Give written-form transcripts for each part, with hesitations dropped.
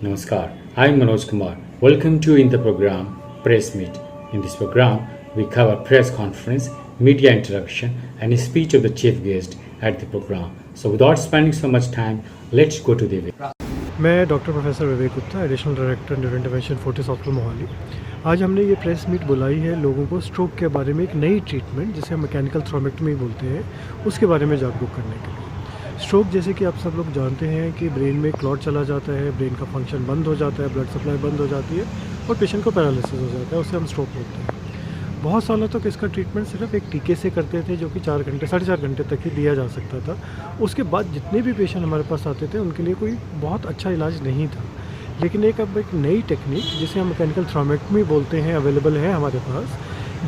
Namaskar, I am Manoj Kumar. Welcome to in the program Press Meet. In this program, we cover press conference, media interaction, and a speech of the chief guest at the program. So, without spending so much time, let's go to the event. मैं doctor professor Vivek Gupta, additional director neuro intervention Fortis hospital Mohali. आज हमने ये press meet बुलाई है लोगों को stroke के बारे में एक नई ट्रीटमेंट जिसे हम मैकेनिकल थ्रोम्बेक्टमी बोलते हैं उसके बारे में जागरूक करने के लिए। स्ट्रोक जैसे कि आप सब लोग जानते हैं कि ब्रेन में क्लॉट चला जाता है, ब्रेन का फंक्शन बंद हो जाता है, ब्लड सप्लाई बंद हो जाती है और पेशेंट को पैरालिसिस हो जाता है, उसे हम स्ट्रोक बोलते हैं। बहुत सालों तक इसका ट्रीटमेंट सिर्फ एक टीके से करते थे जो कि 4 घंटे 4.5 घंटे तक ही दिया जा सकता था। उसके बाद जितने भी पेशेंट हमारे पास आते थे उनके लिए कोई बहुत अच्छा इलाज नहीं था। लेकिन अब एक नई टेक्निक जिसे हम मैकेनिकल थ्रोम्बेक्टमी बोलते हैं अवेलेबल है हमारे पास,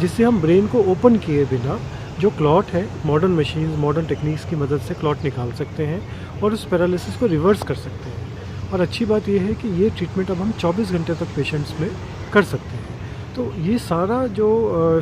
जिससे हम ब्रेन को ओपन किए बिना जो क्लॉट है मॉडर्न मशीन्स मॉडर्न टेक्निक्स की मदद से क्लॉट निकाल सकते हैं और उस पैरालिसिस को रिवर्स कर सकते हैं। और अच्छी बात यह है कि ये ट्रीटमेंट अब हम 24 घंटे तक पेशेंट्स में कर सकते हैं। तो ये सारा जो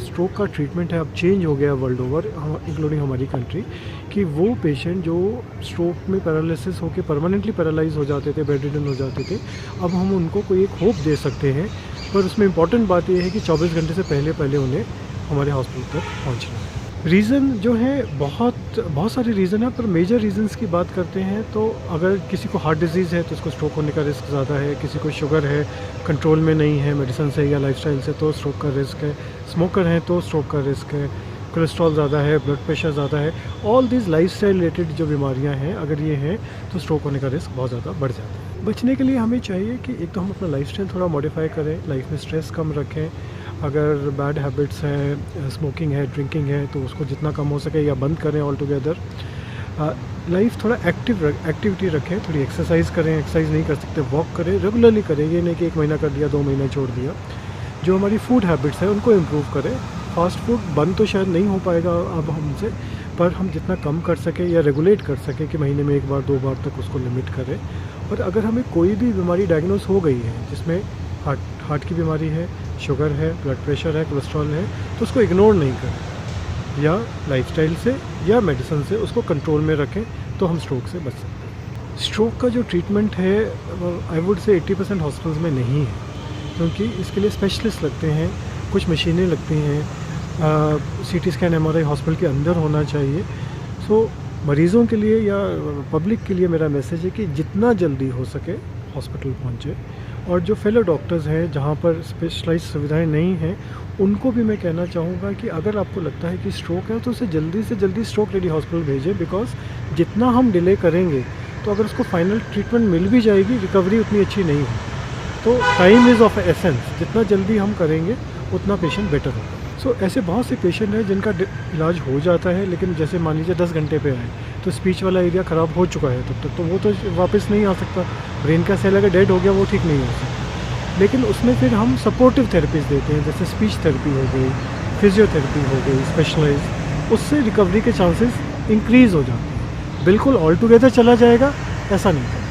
स्ट्रोक का ट्रीटमेंट है अब चेंज हो गया वर्ल्ड ओवर, इंक्लूडिंग हमारी कंट्री, कि वो पेशेंट जो स्ट्रोक में पैरालिसिस होकर परमानेंटली पैरालाइज हो जाते थे, बेड रिडन हो जाते थे, अब हम उनको कोई एक होप दे सकते हैं। पर उसमें इम्पॉर्टेंट बात यह है कि 24 घंटे से पहले उन्हें हमारे हॉस्पिटल तक पहुँचना है। रीज़न जो है बहुत सारे रीज़न है, पर मेजर रीज़न्स की बात करते हैं तो अगर किसी को हार्ट डिजीज़ है तो उसको स्ट्रोक होने का रिस्क ज़्यादा है, किसी को शुगर है कंट्रोल में नहीं है मेडिसिन से या लाइफस्टाइल से तो स्ट्रोक का रिस्क है, स्मोकर हैं तो स्ट्रोक का रिस्क है, कोलेस्ट्रॉल ज़्यादा है, ब्लड प्रेशर ज़्यादा है, ऑल दीज लाइफस्टाइल रिलेटेड जो बीमारियां हैं अगर ये हैं तो स्ट्रोक होने का रिस्क बहुत ज़्यादा बढ़ जाता है। बचने के लिए हमें चाहिए कि एक तो हम अपना लाइफस्टाइल थोड़ा मॉडिफाई करें, लाइफ में स्ट्रेस कम रखें। अगर बैड हैबिट्स हैं, स्मोकिंग है, ड्रिंकिंग है तो उसको जितना कम हो सके या बंद करें ऑल टुगेदर। लाइफ थोड़ा एक्टिविटी रखें, थोड़ी एक्सरसाइज करें, एक्सरसाइज नहीं कर सकते वॉक करें, रेगुलरली करें, ये नहीं कि 1 महीना कर दिया 2 महीने छोड़ दिया। जो हमारी फूड हैबिट्स है उनको इम्प्रूव करें। फास्ट फूड बंद तो शायद नहीं हो पाएगा अब हमसे, पर हम जितना कम कर सकें या रेगुलेट कर सकें कि महीने में 1 बार 2 बार तक उसको लिमिट करें। और अगर हमें कोई भी बीमारी डायग्नोस हो गई है जिसमें हार्ट की बीमारी है, शुगर है, ब्लड प्रेशर है, कोलेस्ट्रॉल है, तो उसको इग्नोर नहीं करें या लाइफस्टाइल से या मेडिसिन से उसको कंट्रोल में रखें तो हम स्ट्रोक से बच सकते हैं। स्ट्रोक का जो ट्रीटमेंट है आई वुड से 80% हॉस्पिटल्स में नहीं है, क्योंकि इसके लिए स्पेशलिस्ट लगते हैं, कुछ मशीनें लगती हैं, CT स्कैन MRI हॉस्पिटल के अंदर होना चाहिए। सो मरीज़ों के लिए या पब्लिक के लिए मेरा मैसेज है कि जितना जल्दी हो सके हॉस्पिटल पहुँचे। और जो फेलो डॉक्टर्स हैं जहाँ पर स्पेशलाइज्ड सुविधाएं नहीं हैं उनको भी मैं कहना चाहूँगा कि अगर आपको लगता है कि स्ट्रोक है तो उसे जल्दी से जल्दी स्ट्रोक रेडी हॉस्पिटल भेजें, बिकॉज जितना हम डिले करेंगे तो अगर उसको फाइनल ट्रीटमेंट मिल भी जाएगी रिकवरी उतनी अच्छी नहीं होगी। तो टाइम इज़ ऑफ एसेंस, जितना जल्दी हम करेंगे उतना पेशेंट बेटर होगा। सो ऐसे बहुत से पेशेंट हैं जिनका इलाज हो जाता है, लेकिन जैसे मान लीजिए 10 घंटे पे आए तो स्पीच वाला एरिया ख़राब हो चुका है तब तक तो वो तो वापस नहीं आ सकता। ब्रेन का सेल अगर डेड हो गया वो ठीक नहीं हो सकता। लेकिन उसमें फिर हम सपोर्टिव थेरेपीज देते हैं, जैसे स्पीच थेरेपी हो गई, फिजियोथेरेपी हो गई स्पेशलाइज, उससे रिकवरी के चांसेस इंक्रीज़ हो जाते हैं। बिल्कुल ऑल टुगेदर चला जाएगा ऐसा नहीं है।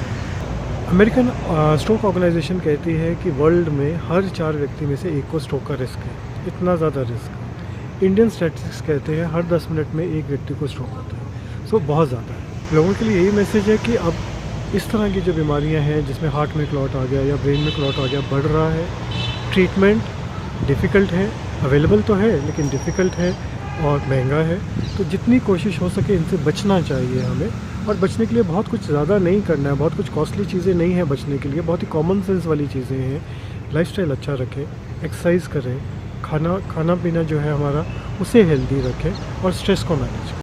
अमेरिकन स्ट्रोक ऑर्गेनाइजेशन कहती है कि वर्ल्ड में हर 4 व्यक्ति में से 1 को स्ट्रोक का रिस्क है, इतना ज़्यादा रिस्क। इंडियन स्टैटिस्टिक्स कहते हैं हर 10 मिनट में 1 व्यक्ति को स्ट्रोक होता है। सो बहुत ज़्यादा है। लोगों के लिए यही मैसेज है कि अब इस तरह की जो बीमारियां हैं जिसमें हार्ट में क्लॉट आ गया या ब्रेन में क्लॉट आ गया बढ़ रहा है, ट्रीटमेंट डिफ़िकल्ट है, अवेलेबल तो है लेकिन डिफ़िकल्ट है और महंगा है। तो जितनी कोशिश हो सके इनसे बचना चाहिए हमें। और बचने के लिए बहुत कुछ ज़्यादा नहीं करना है, बहुत कुछ कॉस्टली चीज़ें नहीं हैं बचने के लिए, बहुत ही कॉमन सेंस वाली चीज़ें हैं। लाइफस्टाइल अच्छा रखें, एक्सरसाइज करें, खाना पीना जो है हमारा उसे हेल्दी रखें और स्ट्रेस को मैनेज करें।